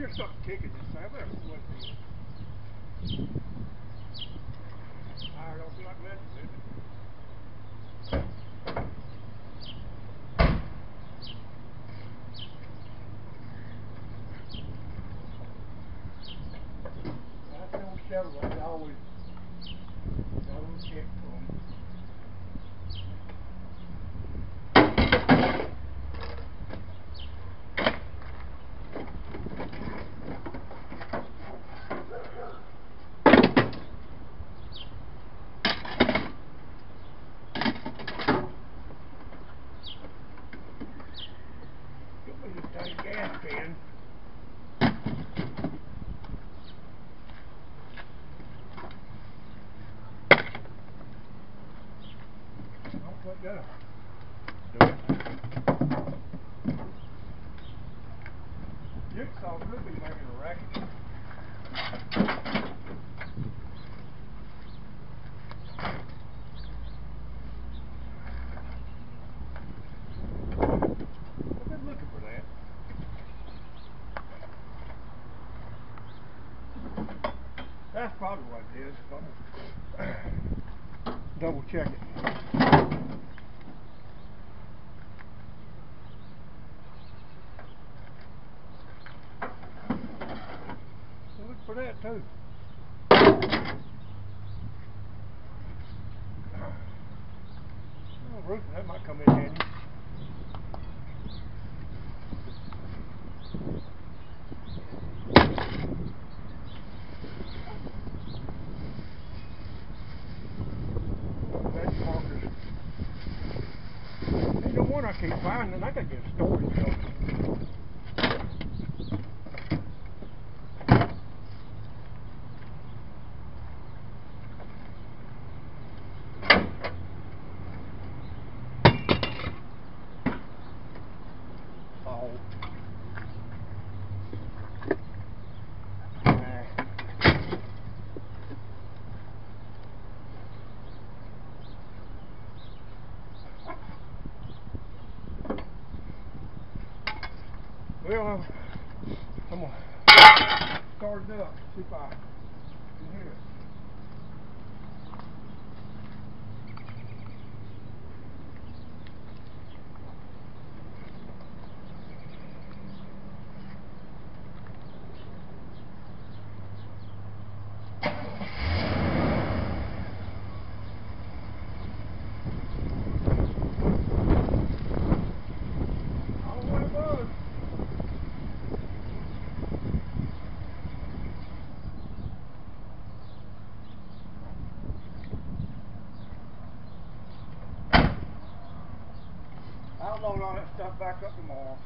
hear something kicking inside. I better see what it is. I don't feel like messing with it. That's the old Chevrolet. I always got a little kick to them. Give me this dang gas pen. What does? Do it. Jigsaw could be making a racket. I've been looking for that. That's probably what it is. Double check it. Look for that too. Oh, roofing, that might come in handy. Bench markers. Ain't no one I keep finding. I gotta get a storage building. Oh. Well, I'm gonna start it up, see if I can hear it. I'll load all that stuff back up tomorrow.